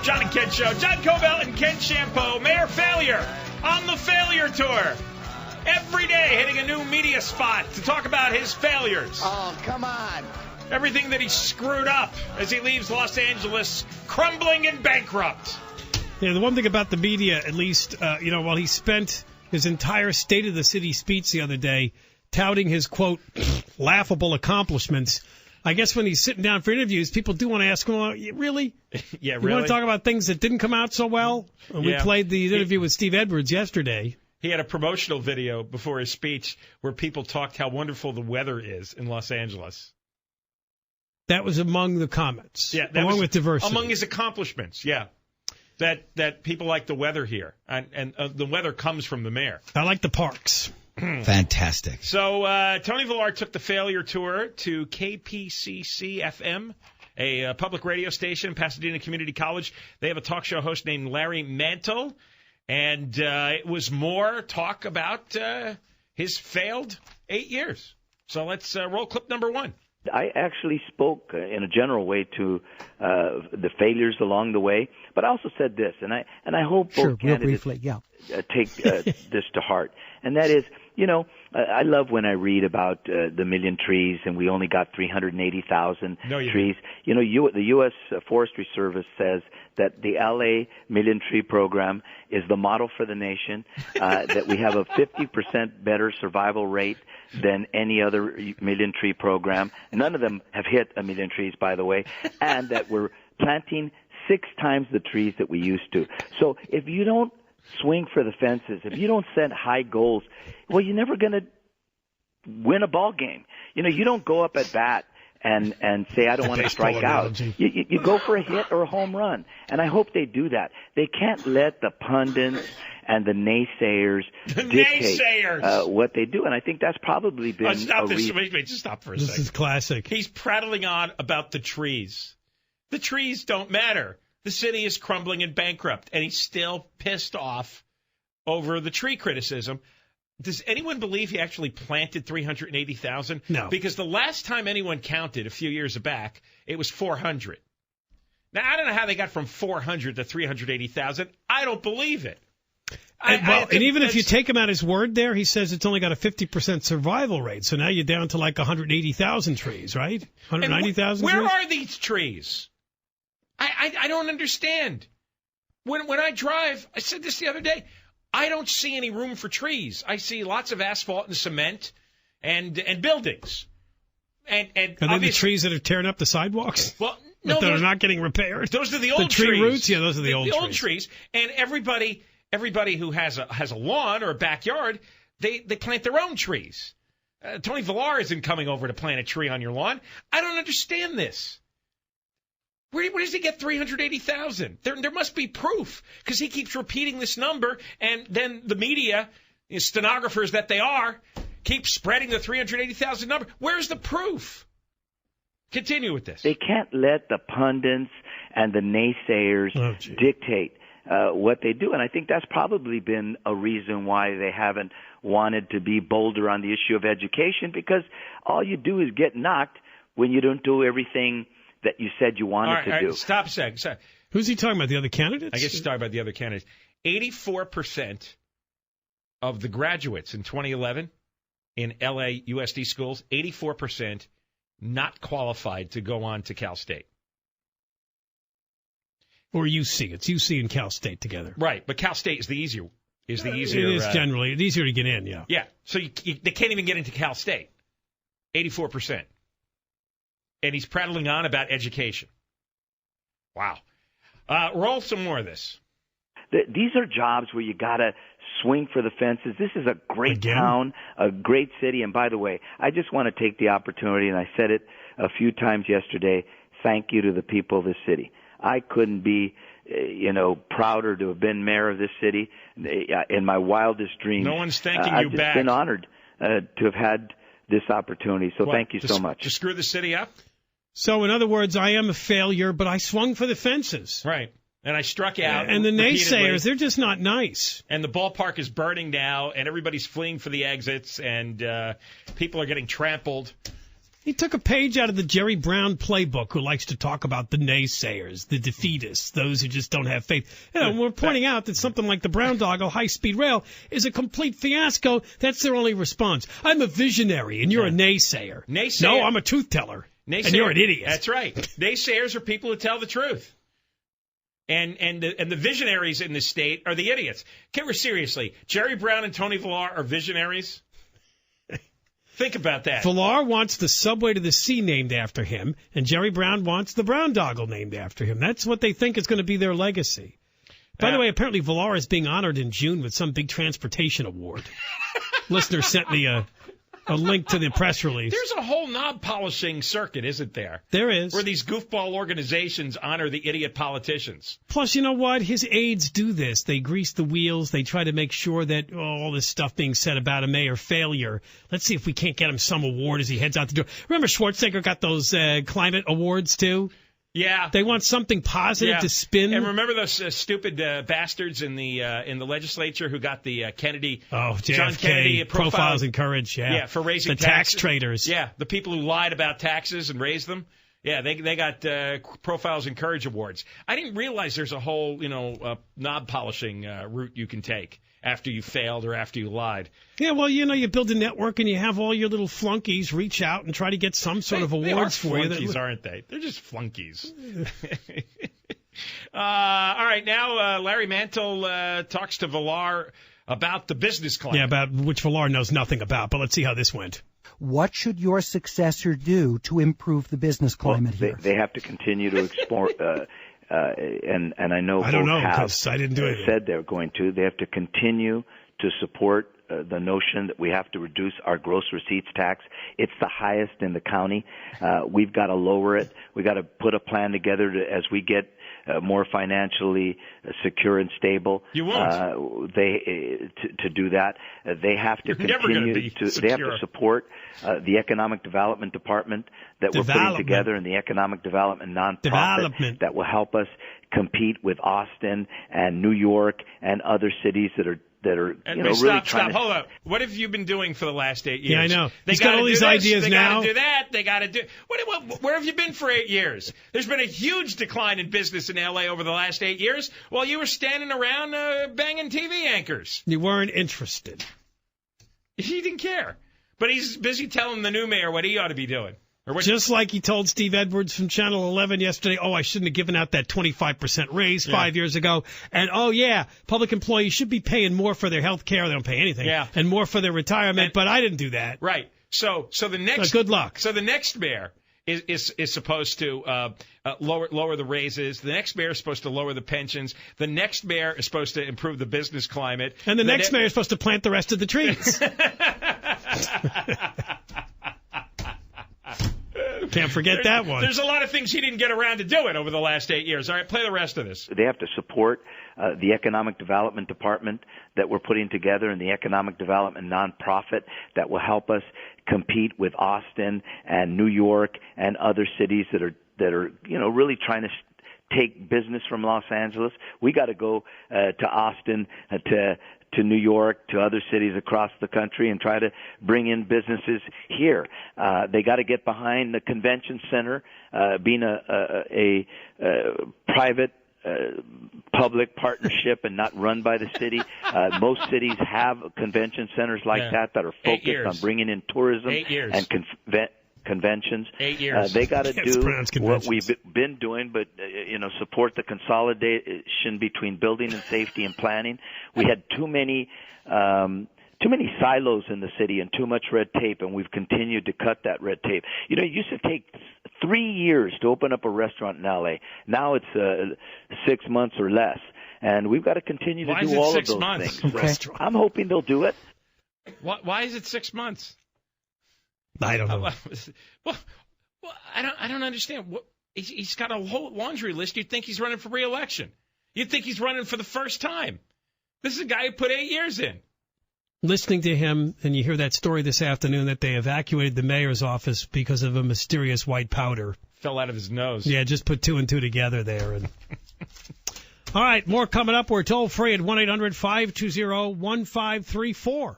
John and Ken Show. John Cobell and Ken Shampoo. Mayor Failure on the Failure Tour. Every day hitting a new media spot to talk about his failures. Oh, come on. Everything that he screwed up as he leaves Los Angeles crumbling and bankrupt. Yeah, the one thing about the media, at least, while he spent his entire State of the City speech the other day touting his, quote, laughable accomplishments, I guess when he's sitting down for interviews, people do want to ask him, really? Yeah, You really? want to talk about things that didn't come out so well? We played the interview with Steve Edwards yesterday. He had a promotional video before his speech where people talked how wonderful the weather is in Los Angeles. That was among the comments, Yeah, along with diversity. Among his accomplishments, yeah. That people like the weather here, and the weather comes from the mayor. I like the parks. Fantastic. So Tony Villar took the Failure Tour to KPCC-FM, a public radio station in Pasadena Community College. They have a talk show host named Larry Mantle, and it was more talk about his failed 8 years. So let's roll clip number one. I actually spoke in a general way to the failures along the way, but I also said this, and I hope both candidates take this to heart, and that is, I love when I read about the million trees, and we only got 380,000 trees. The U.S. Forestry Service says that the L.A. Million Tree Program is the model for the nation, that we have a 50% better survival rate than any other million tree program. None of them have hit a million trees, by the way, and that we're planting 6 times the trees that we used to. So if you don't swing for the fences, if you don't set high goals, well, you're never going to win a ball game. You don't go up at bat and say, I don't want to strike out. You go for a hit or a home run. And I hope they do that. They can't let the pundits and the naysayers dictate what they do. And I think that's probably been Just stop for a second. This is classic. He's prattling on about the trees. The trees don't matter. The city is crumbling and bankrupt, and he's still pissed off over the tree criticism. Does anyone believe he actually planted 380,000? No. Because the last time anyone counted a few years back, it was 400. Now, I don't know how they got from 400 to 380,000. I don't believe it. And even if you take him at his word there, he says it's only got a 50% survival rate. So now you're down to like 180,000 trees, right? 190,000 trees? Where are these trees? I don't understand. When I drive, I said this the other day, I don't see any room for trees. I see lots of asphalt and cement and buildings. And are they the trees that are tearing up the sidewalks? Well, no, that are not getting repaired. Those are the old tree trees. Roots? Yeah, those are the old trees. The old trees. And everybody who has a lawn or a backyard, they plant their own trees. Tony Villar isn't coming over to plant a tree on your lawn. I don't understand this. Where does he get 380,000? There must be proof, because he keeps repeating this number, and then the media, stenographers that they are, keep spreading the 380,000 number. Where's the proof? Continue with this. They can't let the pundits and the naysayers dictate what they do, and I think that's probably been a reason why they haven't wanted to be bolder on the issue of education, because all you do is get knocked when you don't do everything that you said you wanted to do. Stop a second. Who's he talking about, the other candidates? I guess he's talking about the other candidates. 84% of the graduates in 2011 in LA USD schools, 84% not qualified to go on to Cal State. Or UC. It's UC and Cal State together. Right, but Cal State is the easier. It is generally. It's easier to get in, yeah. Yeah, so they can't even get into Cal State. 84%. And he's prattling on about education. Wow. Roll some more of this. These are jobs where you got to swing for the fences. This is a great town, a great city. And by the way, I just want to take the opportunity, and I said it a few times yesterday, thank you to the people of this city. I couldn't be, prouder to have been mayor of this city in my wildest dreams. No one's thanking you back. I've just been honored to have had this opportunity. So thank you so much. To screw the city up? So, in other words, I am a failure, but I swung for the fences. Right. And I struck out. And the naysayers, they're just not nice. And the ballpark is burning now, and everybody's fleeing for the exits, and people are getting trampled. He took a page out of the Jerry Brown playbook, who likes to talk about the naysayers, the defeatists, those who just don't have faith. You know, we're pointing out that something like the Brown Doggle high-speed rail is a complete fiasco. That's their only response. I'm a visionary, and you're a naysayer. No, I'm a truth teller, and you're an idiot. That's right. Naysayers are people who tell the truth. And the visionaries in the state are the idiots. Seriously, Jerry Brown and Tony Villar are visionaries? Think about that. Villar wants the subway to the sea named after him, and Jerry Brown wants the Brown Doggle named after him. That's what they think is going to be their legacy. By the way, apparently Villar is being honored in June with some big transportation award. Listener sent me a link to the press release. There's a whole knob polishing circuit, isn't there? There is. Where these goofball organizations honor the idiot politicians. Plus, you know what? His aides do this. They grease the wheels. They try to make sure that all this stuff being said about a mayor failure. Let's see if we can't get him some award as he heads out the door. Remember Schwarzenegger got those climate awards, too? Yeah. They want something positive to spin. And remember those stupid bastards in the legislature who got the Kennedy, John Kennedy profiles in courage, for raising the tax traders. Yeah, the people who lied about taxes and raised them. Yeah, they got profiles in courage awards. I didn't realize there's a whole knob polishing route you can take after you failed or after you lied. Yeah, well, you build a network and you have all your little flunkies reach out and try to get some sort of awards for you. Flunkies, aren't they? They're just flunkies. All right, now Larry Mantle talks to Villar about the business climate. Yeah, about which Villar knows nothing about, but let's see how this went. What should your successor do to improve the business climate here? They have to continue to explore. And I know I don't know because I didn't do it. Said they're going to. They have to continue to support the notion that we have to reduce our gross receipts tax. It's the highest in the county. We've got to lower it. We've got to put a plan together as we get more financially secure and stable. You won't. To do that, they have to continue to. Secure. They have to support the economic development department that we're putting together, and the economic development nonprofit that will help us compete with Austin and New York and other cities that are really stop, trying to... Hold up. What have you been doing for the last 8 years? Yeah, I know. He's got all these ideas now. They got to do that. They got to do... Where have you been for 8 years? There's been a huge decline in business in L.A. over the last 8 years while you were standing around banging TV anchors. You weren't interested. He didn't care. But he's busy telling the new mayor what he ought to be doing. Just like he told Steve Edwards from Channel 11 yesterday, I shouldn't have given out that 25% raise 5 years ago. And, public employees should be paying more for their health care. They don't pay anything. Yeah. And more for their retirement, but I didn't do that. Right. So the next... good luck. So the next mayor is supposed to lower the raises. The next mayor is supposed to lower the pensions. The next mayor is supposed to improve the business climate. And the next mayor is supposed to plant the rest of the trees. Can't forget that one. There's a lot of things he didn't get around to doing over the last 8 years. All right, play the rest of this. They have to support the economic development department that we're putting together, and the economic development nonprofit that will help us compete with Austin and New York and other cities that are really trying to take business from Los Angeles. We got to go to Austin, to New York, to other cities across the country, and try to bring in businesses here. They got to get behind the convention center, being a private public partnership and not run by the city. Most cities have convention centers like that are focused on bringing in tourism and conventions. 8 years. They got to do what we've been doing, but support the consolidation between building and safety and planning. We had too many silos in the city and too much red tape, and we've continued to cut that red tape. It used to take 3 years to open up a restaurant in L.A. Now it's 6 months or less, and we've got to continue to do all of those things. So I'm hoping they'll do it. Why is it 6 months? I don't know. Well, I don't understand. He's got a whole laundry list. You'd think he's running for re-election. You'd think he's running for the first time. This is a guy who put 8 years in. Listening to him, and you hear that story this afternoon that they evacuated the mayor's office because of a mysterious white powder. Fell out of his nose. Yeah, just put two and two together there. And all right, more coming up. We're toll free at 1-800-520-1534.